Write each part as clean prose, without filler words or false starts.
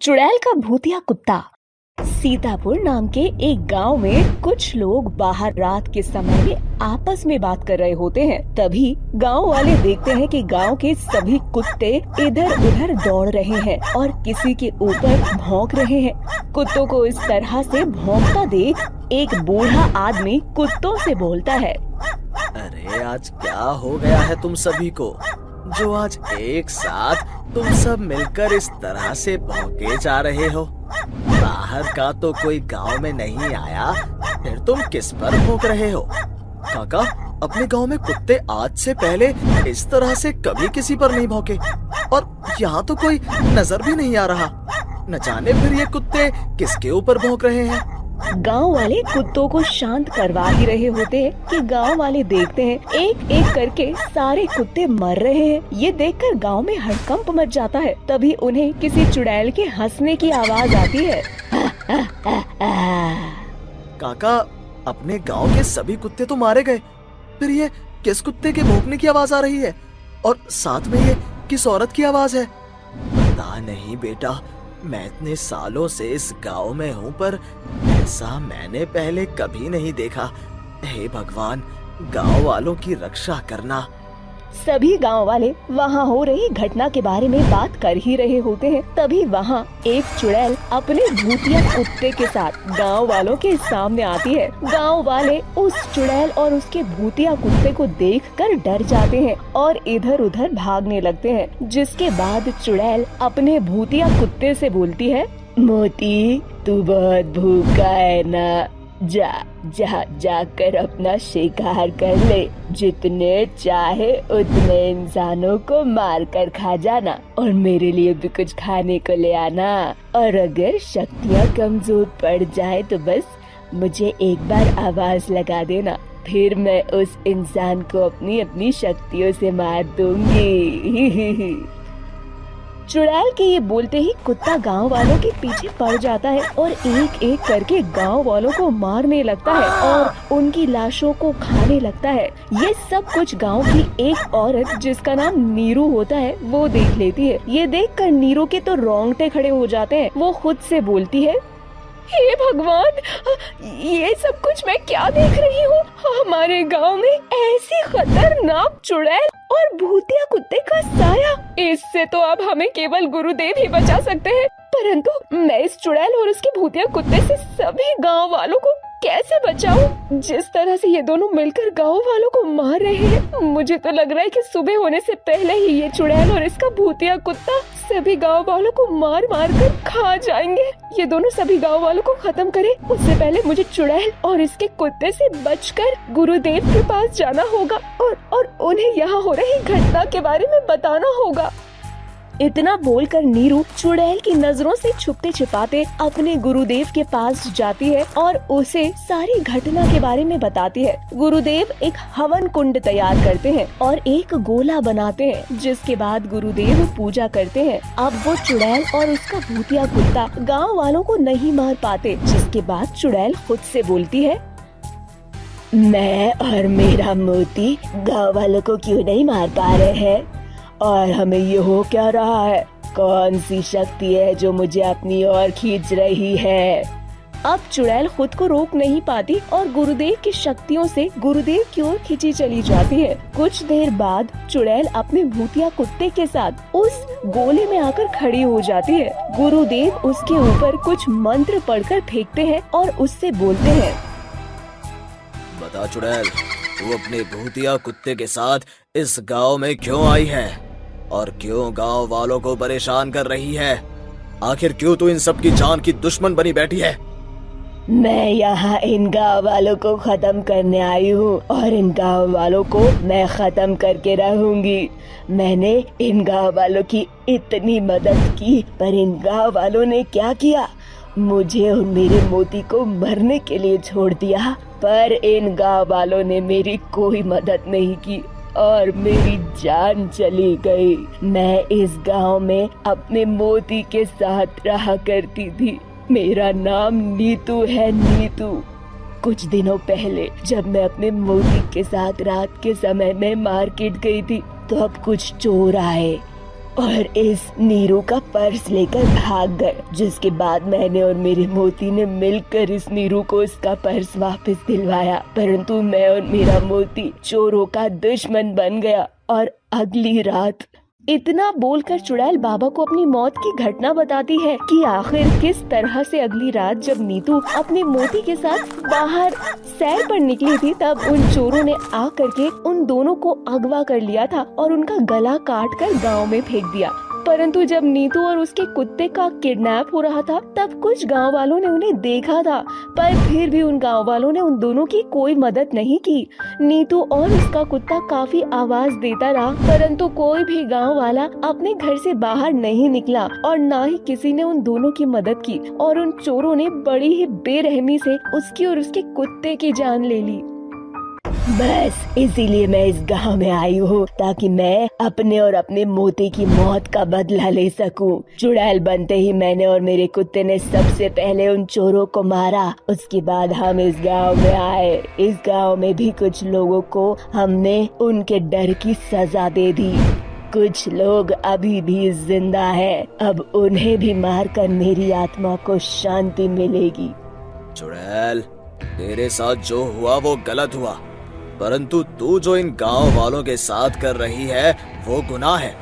चुड़ैल का भूतिया कुत्ता। सीतापुर नाम के एक गांव में कुछ लोग बाहर रात के समय में आपस में बात कर रहे होते हैं। तभी गांव वाले देखते हैं कि गांव के सभी कुत्ते इधर उधर दौड़ रहे हैं और किसी के ऊपर भौंक रहे हैं। कुत्तों को इस तरह से भौंकता देख एक बूढ़ा आदमी कुत्तों से बोलता है, अरे आज क्या हो गया है तुम सभी को, जो आज एक साथ तुम सब मिलकर इस तरह से भौंके जा रहे हो। बाहर का तो कोई गांव में नहीं आया, फिर तुम किस पर भौंक रहे हो? काका, अपने गांव में कुत्ते आज से पहले इस तरह से कभी किसी पर नहीं भौंके और यहाँ तो कोई नजर भी नहीं आ रहा। न जाने फिर ये कुत्ते किसके ऊपर भौंक रहे हैं। गांव वाले कुत्तों को शांत करवा ही रहे होते हैं कि गांव वाले देखते हैं एक एक करके सारे कुत्ते मर रहे हैं। ये देखकर गांव में हड़कंप मच जाता है। तभी उन्हें किसी चुड़ैल के हंसने की आवाज आती है। काका, अपने गांव के सभी कुत्ते तो मारे गए, फिर ये किस कुत्ते के भौंकने की आवाज आ रही है और साथ में ये किस औरत की आवाज है? पता नहीं बेटा, मैं इतने सालों से इस गांव में हूँ पर ऐसा मैंने पहले कभी नहीं देखा। हे भगवान, गांव वालों की रक्षा करना। सभी गांव वाले वहाँ हो रही घटना के बारे में बात कर ही रहे होते हैं। तभी वहाँ एक चुड़ैल अपने भूतिया कुत्ते के साथ गांव वालों के सामने आती है। गांव वाले उस चुड़ैल और उसके भूतिया कुत्ते को देखकर डर जाते हैं और इधर उधर भागने लगते हैं। जिसके बाद चुड़ैल अपने भूतिया कुत्ते से बोलती है, मोती, तू बहुत भूखा है ना, जाकर अपना शिकार कर ले। जितने चाहे उतने इंसानों को मार कर खा जाना और मेरे लिए भी कुछ खाने को ले आना। और अगर शक्तियाँ कमजोर पड़ जाए तो बस मुझे एक बार आवाज लगा देना, फिर मैं उस इंसान को अपनी अपनी शक्तियों से मार दूंगी। चुड़ैल के ये बोलते ही कुत्ता गांव वालों के पीछे पड़ जाता है और एक एक करके गांव वालों को मारने लगता है और उनकी लाशों को खाने लगता है। ये सब कुछ गांव की एक औरत जिसका नाम नीरू होता है वो देख लेती है। ये देखकर नीरू के तो रोंगटे खड़े हो जाते हैं। वो खुद से बोलती है, हे भगवान, ये सब कुछ मैं क्या देख रही हूँ? हमारे गांव में ऐसी खतरनाक चुड़ैल और भूतिया कुत्ते का साया। इससे तो अब हमें केवल गुरुदेव ही बचा सकते हैं, परंतु मैं इस चुड़ैल और उसके भूतिया कुत्ते से सभी गांव वालों को कैसे बचाऊं? जिस तरह से ये दोनों मिलकर गांव वालों को मार रहे हैं, मुझे तो लग रहा है कि सुबह होने से पहले ही ये चुड़ैल और इसका भूतिया कुत्ता सभी गांव वालों को मार मार कर खा जाएंगे। ये दोनों सभी गांव वालों को खत्म करे उससे पहले मुझे चुड़ैल और इसके कुत्ते से बचकर गुरुदेव के पास जाना होगा और उन्हें यहाँ हो रही घटना के बारे में बताना होगा। इतना बोलकर नीरू चुड़ैल की नजरों से छुपते छिपाते अपने गुरुदेव के पास जाती है और उसे सारी घटना के बारे में बताती है। गुरुदेव एक हवन कुंड तैयार करते हैं और एक गोला बनाते हैं, जिसके बाद गुरुदेव पूजा करते हैं। अब वो चुड़ैल और उसका भूतिया कुत्ता गांव वालों को नहीं मार पाते। जिसके बाद चुड़ैल खुद से बोलती है, मैं और मेरा मोती गाँव वालों को क्यों नहीं मार पा रहे हैं? और हमें ये हो क्या रहा है? कौन सी शक्ति है जो मुझे अपनी ओर खींच रही है? अब चुड़ैल खुद को रोक नहीं पाती और गुरुदेव की शक्तियों से गुरुदेव की ओर खींची चली जाती है। कुछ देर बाद चुड़ैल अपने भूतिया कुत्ते के साथ उस गोले में आकर खड़ी हो जाती है। गुरुदेव उसके ऊपर कुछ मंत्र पढ़कर फेंकते हैं और उससे बोलते हैं, बता चुड़ैल, तू अपने भूतिया कुत्ते के साथ इस गांव में क्यों आई है और क्यों गांव वालों को परेशान कर रही है? आखिर क्यों तू इन सब की जान की दुश्मन बनी बैठी है? मैं यहाँ इन गाँव वालों को खत्म करने आई हूँ और इन गाँव वालों को मैं खत्म करके रहूंगी। मैंने इन गाँव वालों की इतनी मदद की, पर इन गाँव वालों ने क्या किया? मुझे और मेरे मोती को मरने के लिए छोड़ दिया, पर इन गाँव वालों ने मेरी कोई मदद नहीं की और मेरी जान चली गई। मैं इस गांव में अपने मोती के साथ रहा करती थी। मेरा नाम नीतू है, नीतू। कुछ दिनों पहले जब मैं अपने मोती के साथ रात के समय में मार्केट गई थी, तो अब कुछ चोर आए और इस नीरू का पर्स लेकर भाग गए, जिसके बाद मैंने और मेरे मोती ने मिलकर इस नीरू को उसका पर्स वापस दिलवाया। परंतु मैं और मेरा मोती चोरों का दुश्मन बन गया। और अगली रात इतना बोलकर चुड़ैल बाबा को अपनी मौत की घटना बताती है कि आखिर किस तरह से अगली रात जब नीतू अपने मोती के साथ बाहर सैर पर निकली थी, तब उन चोरों ने आकर के उन दोनों को अगवा कर लिया था और उनका गला काट कर गाँव में फेंक दिया। परंतु जब नीतू और उसके कुत्ते का किडनैप हो रहा था, तब कुछ गांव वालों ने उन्हें देखा था, पर फिर भी उन गांव वालों ने उन दोनों की कोई मदद नहीं की। नीतू और उसका कुत्ता काफी आवाज देता रहा, परंतु कोई भी गांव वाला अपने घर से बाहर नहीं निकला और न ही किसी ने उन दोनों की मदद की। और उन चोरों ने बड़ी ही बेरहमी से उसकी और उसके कुत्ते की जान ले ली। बस इसीलिए मैं इस गांव में आई हूँ, ताकि मैं अपने और अपने मोती की मौत का बदला ले सकूं। चुड़ैल बनते ही मैंने और मेरे कुत्ते ने सबसे पहले उन चोरों को मारा। उसके बाद हम इस गांव में आए। इस गांव में भी कुछ लोगों को हमने उनके डर की सजा दे दी। कुछ लोग अभी भी जिंदा हैं। अब उन्हें भी मारकर मेरी आत्मा को शांति मिलेगी। चुड़ैल, तेरे साथ जो हुआ वो गलत हुआ, परंतु तू जो इन गांव वालों के साथ कर रही है वो गुनाह है,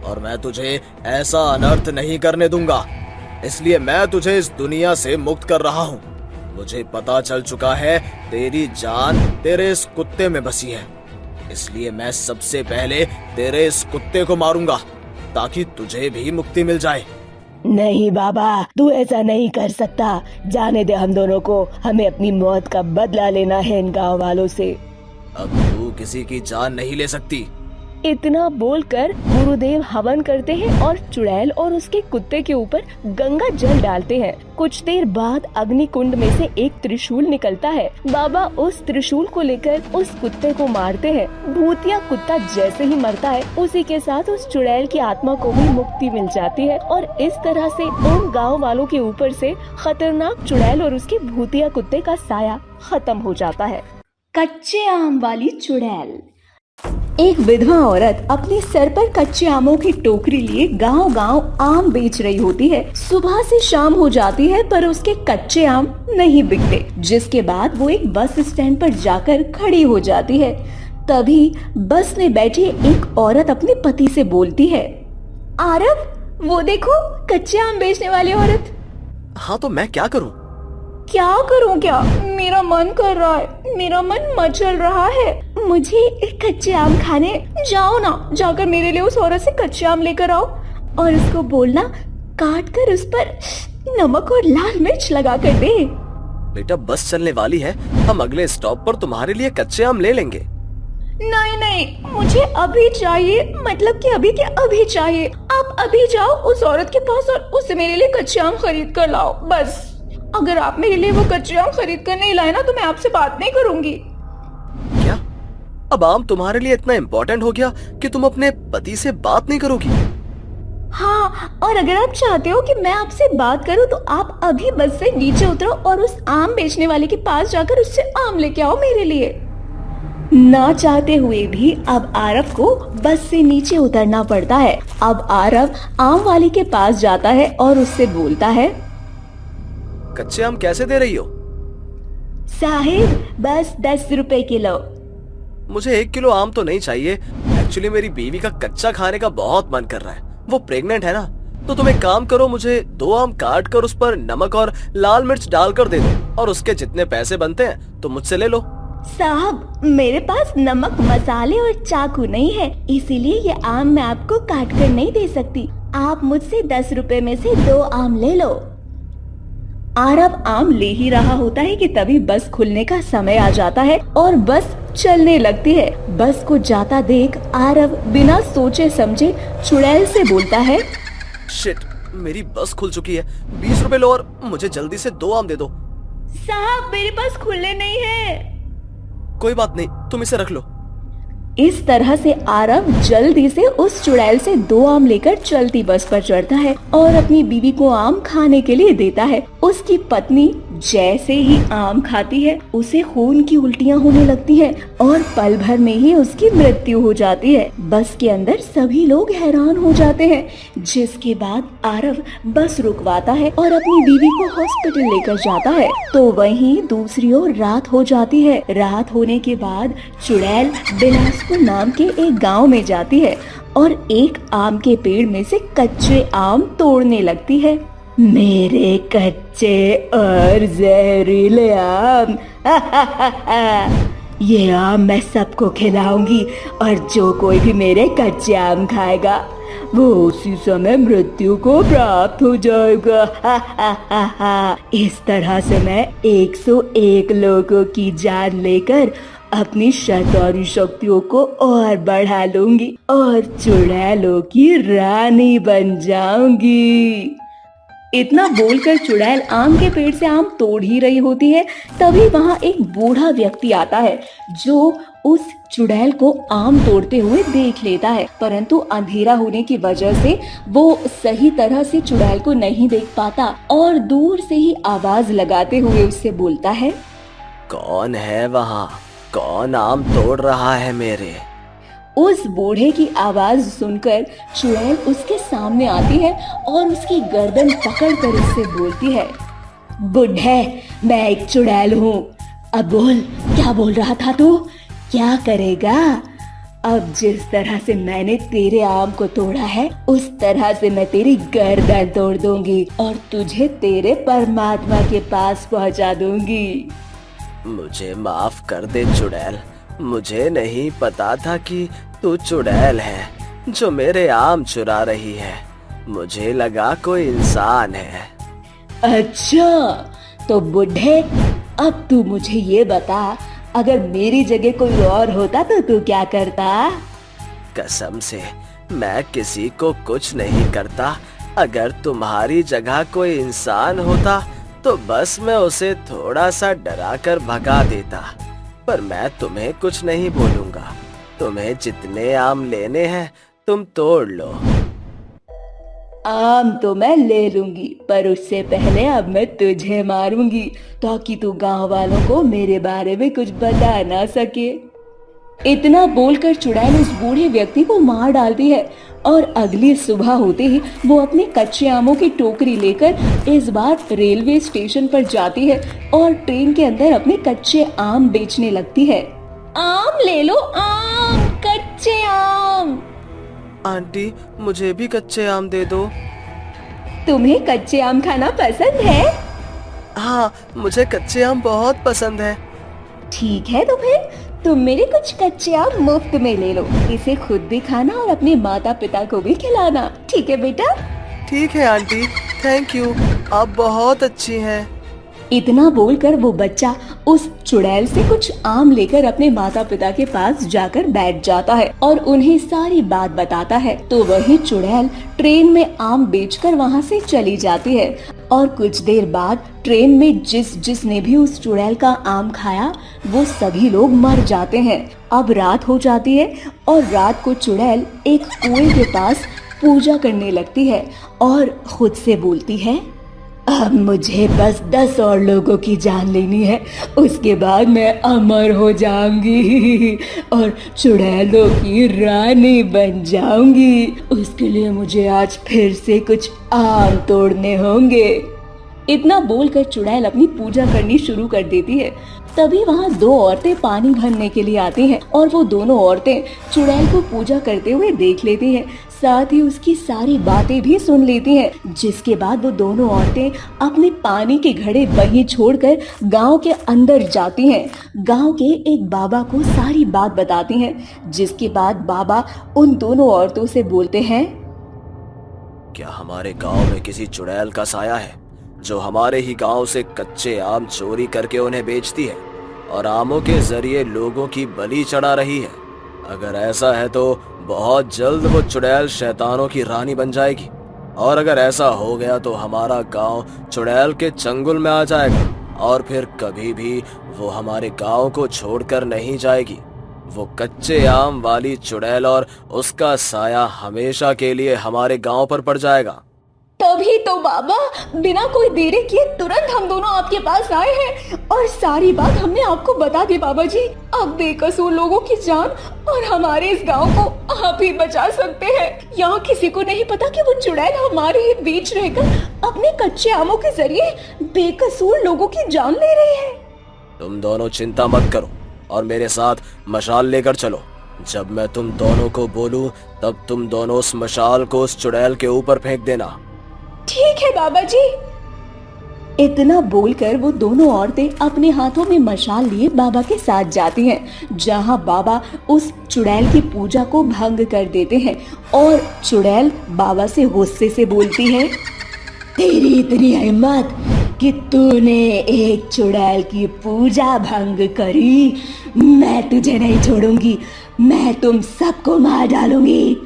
और मैं तुझे ऐसा अनर्थ नहीं करने दूंगा। इसलिए मैं तुझे इस दुनिया से मुक्त कर रहा हूँ। मुझे पता चल चुका है तेरी जान तेरे इस कुत्ते में बसी है, इसलिए मैं सबसे पहले तेरे इस कुत्ते को मारूंगा ताकि तुझे भी मुक्ति मिल जाए। नहीं बाबा, तू ऐसा नहीं कर सकता। जाने दे हम दोनों को। हमें अपनी मौत का बदला लेना है इन गांव वालों से। अब तू किसी की जान नहीं ले सकती। इतना बोलकर गुरुदेव हवन करते हैं और चुड़ैल और उसके कुत्ते के ऊपर गंगा जल डालते हैं। कुछ देर बाद अग्नि कुंड में से एक त्रिशूल निकलता है। बाबा उस त्रिशूल को लेकर उस कुत्ते को मारते हैं। भूतिया कुत्ता जैसे ही मरता है, उसी के साथ उस चुड़ैल की आत्मा को भी मुक्ति मिल जाती है। और इस तरह से उन गाँव वालों के ऊपर से खतरनाक चुड़ैल और उसके भूतिया कुत्ते का साया खत्म हो जाता है। कच्चे आम वाली चुड़ैल। एक विधवा औरत अपने सर पर कच्चे आमों की टोकरी लिए गांव गांव आम बेच रही होती है। सुबह से शाम हो जाती है पर उसके कच्चे आम नहीं बिकते, जिसके बाद वो एक बस स्टैंड पर जाकर खड़ी हो जाती है। तभी बस में बैठी एक औरत अपने पति से बोलती है, आरव, वो देखो कच्चे आम बेचने वाली औरत। हाँ, तो मैं क्या करूँ? क्या करूं क्या? मेरा मन कर रहा है, मेरा मन मचल रहा है। मुझे कच्चे आम खाने। जाओ ना, जाकर मेरे लिए उस औरत से कच्चे आम लेकर आओ और उसको बोलना काट कर उस पर नमक और लाल मिर्च लगा कर दे। बेटा, बस चलने वाली है, हम अगले स्टॉप पर तुम्हारे लिए कच्चे आम ले लेंगे। नहीं नहीं, मुझे अभी चाहिए, मतलब कि अभी के अभी चाहिए। आप अभी जाओ उस औरत के पास और उससे मेरे लिए कच्चे आम खरीद कर लाओ। बस अगर आप मेरे लिए वो कच्चे आम खरीद कर नहीं लाए ना, तो मैं आपसे बात नहीं करूंगी। क्या? अब आम तुम्हारे लिए इतना इम्पोर्टेंट हो गया कि तुम अपने पति से बात नहीं करोगी? हाँ, और अगर आप चाहते हो कि मैं आपसे बात करूं तो आप अभी बस से नीचे उतरो और उस आम बेचने वाले के पास जाकर उससे आम लेके आओ मेरे लिए। ना चाहते हुए भी अब आरव को बस से नीचे उतरना पड़ता है। अब आरव आम वाले के पास जाता है और उससे बोलता है, कच्चे आम कैसे दे रही हो? साहिब, बस 10 रुपए किलो। मुझे 1 किलो आम तो नहीं चाहिए। एक्चुअली मेरी बीवी का कच्चा खाने का बहुत मन कर रहा है। वो प्रेग्नेंट है ना, तो तुम एक काम करो, मुझे 2 आम काट कर उस पर नमक और लाल मिर्च डालकर दे दो, और उसके जितने पैसे बनते हैं तो मुझसे ले लो। साहब, मेरे पास नमक, मसाले और चाकू नहीं है, इसीलिए ये आम मैं आपको काट कर नहीं दे सकती। आप मुझसे 10 रुपए में से 2 आम ले लो। आरव आम ले ही रहा होता है कि तभी बस खुलने का समय आ जाता है और बस चलने लगती है। बस को जाता देख आरव बिना सोचे समझे चुड़ैल से बोलता है, शिट, मेरी बस खुल चुकी है। 20 रुपए लो और मुझे जल्दी से 2 आम दे दो। साहब, मेरे पास खुले नहीं है। कोई बात नहीं, तुम इसे रख लो। इस तरह से आरव जल्दी से उस चुड़ैल से 2 आम लेकर चलती बस पर चढ़ता है और अपनी बीवी को आम खाने के लिए देता है। उसकी पत्नी जैसे ही आम खाती है उसे खून की उल्टियां होने लगती हैं और पल भर में ही उसकी मृत्यु हो जाती है। बस के अंदर सभी लोग हैरान हो जाते हैं, जिसके बाद आरव बस रुकवाता है और अपनी बीवी को हॉस्पिटल लेकर जाता है। तो वहीं दूसरी ओर रात हो जाती है। रात होने के बाद चुड़ैल बिलासपुर नाम के एक गांव में जाती है और एक आम के पेड़ में से कच्चे आम तोड़ने लगती है। मेरे कच्चे और जहरीले आम ये आम मैं सबको खिलाऊंगी और जो कोई भी मेरे कच्चे आम खाएगा वो उसी समय मृत्यु को प्राप्त हो जाएगा। इस तरह से मैं 101 लोगों की जान लेकर अपनी शैतानी शक्तियों को और बढ़ा लूंगी और चुड़ैलों की रानी बन जाऊंगी। इतना बोलकर चुड़ैल आम के पेड़ से आम तोड़ ही रही होती है, तभी वहाँ एक बूढ़ा व्यक्ति आता है जो उस चुड़ैल को आम तोड़ते हुए देख लेता है, परंतु अंधेरा होने की वजह से वो सही तरह से चुड़ैल को नहीं देख पाता और दूर से ही आवाज लगाते हुए उससे बोलता है, कौन है वहाँ? कौन आम तोड़ रहा है मेरे? उस बूढ़े की आवाज सुनकर चुड़ैल उसके सामने आती है और उसकी गर्दन पकड़कर उससे बोलती है, बूढ़े, मैं एक चुड़ैल हूँ। अब बोल, क्या बोल रहा था तू? क्या करेगा? अब जिस तरह से मैंने तेरे आम को तोड़ा है उस तरह से मैं तेरी गर्दन तोड़ दूंगी और तुझे तेरे परमात्मा के पास पहुँचा दूंगी। मुझे माफ कर दे चुड़ैल, मुझे नहीं पता था कि तू चुड़ैल है जो मेरे आम चुरा रही है। मुझे लगा कोई इंसान है। अच्छा, तो बूढ़े अब तू मुझे ये बता, अगर मेरी जगह कोई और होता तो तू क्या करता? कसम से मैं किसी को कुछ नहीं करता। अगर तुम्हारी जगह कोई इंसान होता तो बस मैं उसे थोड़ा सा डरा कर भगा देता, पर मैं तुम्हें कुछ नहीं बोलूंगा। तुम्हें जितने आम लेने हैं तुम तोड़ लो। आम तो मैं ले लूंगी, पर उससे पहले अब मैं तुझे मारूंगी ताकि तू गांव वालों को मेरे बारे में कुछ बता ना सके। इतना बोलकर चुड़ैल उस बूढ़े व्यक्ति को मार डालती है और अगली सुबह होते ही वो अपने कच्चे आमों की टोकरी लेकर इस बार रेलवे स्टेशन पर जाती है और ट्रेन के अंदर अपने कच्चे आम बेचने लगती है। आम ले लो, आम, कच्चे आम। आंटी, मुझे भी कच्चे आम दे दो। तुम्हें कच्चे आम खाना पसंद है? हाँ, मुझे कच्चे आम बहुत पसंद है। ठीक है, तो फिर तुम मेरे कुछ कच्चे आम मुफ्त में ले लो। इसे खुद भी खाना और अपने माता पिता को भी खिलाना। ठीक है बेटा? ठीक है आंटी, थैंक यू, आप बहुत अच्छी हैं। इतना बोलकर वो बच्चा उस चुड़ैल से कुछ आम लेकर अपने माता पिता के पास जाकर बैठ जाता है और उन्हें सारी बात बताता है। तो वही चुड़ैल ट्रेन में आम बेचकर वहाँ से चली जाती है और कुछ देर बाद ट्रेन में जिसने भी उस चुड़ैल का आम खाया वो सभी लोग मर जाते हैं। अब रात हो जाती है और रात को चुड़ैल एक कुएं के पास पूजा करने लगती है और खुद से बोलती है, अब मुझे बस 10 और लोगों की जान लेनी है, उसके बाद मैं अमर हो जाऊंगी और चुड़ैलों की रानी बन जाऊंगी। उसके लिए मुझे आज फिर से कुछ आम तोड़ने होंगे। इतना बोलकर चुड़ैल अपनी पूजा करनी शुरू कर देती है। तभी वहाँ 2 औरतें पानी भरने के लिए आती हैं और वो दोनों औरतें चुड़ैल को पूजा करते हुए देख लेती हैं, साथ ही उसकी सारी बातें भी सुन लेती हैं। जिसके बाद वो दोनों औरतें अपने पानी के घड़े वहीं छोड़कर गांव के अंदर जाती हैं। गांव के एक बाबा को सारी बात बताती हैं, जिसके बाद बाबा उन दोनों औरतों से बोलते हैं, क्या हमारे गांव में किसी चुड़ैल का साया है जो हमारे ही गांव से कच्चे आम चोरी करके उन्हें बेचती है और आमों के जरिए लोगों की बलि चढ़ा रही है? अगर ऐसा है तो बहुत जल्द वो चुड़ैल शैतानों की रानी बन जाएगी, और अगर ऐसा हो गया तो हमारा गांव चुड़ैल के चंगुल में आ जाएगा और फिर कभी भी वो हमारे गांव को छोड़कर नहीं जाएगी। वो कच्चे आम वाली चुड़ैल और उसका साया हमेशा के लिए हमारे गांव पर पड़ जाएगा। तभी तो बाबा, बिना कोई देरी किए तुरंत हम दोनों आपके पास आए हैं और सारी बात हमने आपको बता दी बाबा जी। अब बेकसूर लोगों की जान और हमारे इस गांव को आप ही बचा सकते हैं। यहाँ किसी को नहीं पता कि वो चुड़ैल हमारे ही बीच रहकर अपने कच्चे आमों के जरिए बेकसूर लोगों की जान ले रही है। तुम दोनों चिंता मत करो और मेरे साथ मशाल लेकर चलो। जब मैं तुम दोनों को बोलूं तब तुम दोनों उस मशाल को उस चुड़ैल के ऊपर फेंक देना। ठीक है बाबा जी। इतना बोलकर वो दोनों औरतें अपने हाथों में मशाल लिए बाबा के साथ जाती हैं, जहां बाबा उस चुड़ैल की पूजा को भंग कर देते हैं और चुड़ैल बाबा से गुस्से से बोलती है, तेरी इतनी हिम्मत कि तूने एक चुड़ैल की पूजा भंग करी, मैं तुझे नहीं छोड़ूंगी, मैं तुम सबको मार डालूंगी।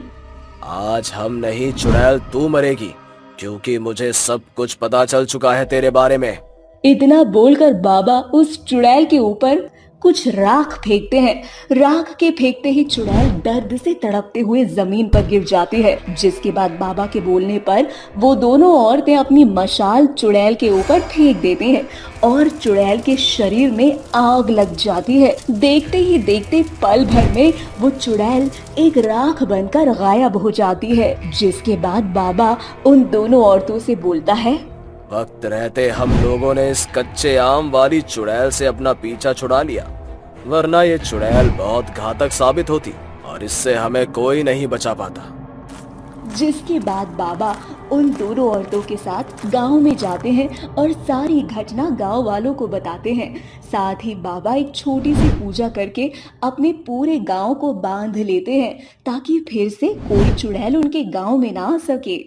आज हम नहीं चुड़ैल तू मरेगी, क्योंकि मुझे सब कुछ पता चल चुका है तेरे बारे में। इतना बोलकर बाबा उस चुड़ैल के ऊपर कुछ राख फेंकते हैं। राख के फेंकते ही चुड़ैल दर्द से तड़पते हुए जमीन पर गिर जाती है, जिसके बाद बाबा के बोलने पर वो दोनों औरतें अपनी मशाल चुड़ैल के ऊपर फेंक देती हैं और चुड़ैल के शरीर में आग लग जाती है। देखते ही देखते पल भर में वो चुड़ैल एक राख बनकर गायब हो जाती है, जिसके बाद बाबा उन दोनों औरतों से बोलता है, वक्त रहते हम लोगों ने इस कच्चे आम वाली चुड़ैल से अपना पीछा छुड़ा लिया, वरना ये चुड़ैल बहुत घातक साबित होती और इससे हमें कोई नहीं बचा पाता। जिसके बाद बाबा उन दोनों औरतों के साथ गांव में जाते हैं और सारी घटना गांव वालों को बताते हैं। साथ ही बाबा एक छोटी सी पूजा करके अपने पूरे गांव को बांध लेते हैं, ताकि फिर से कोई चुड़ैल उनके गांव में ना आ सके।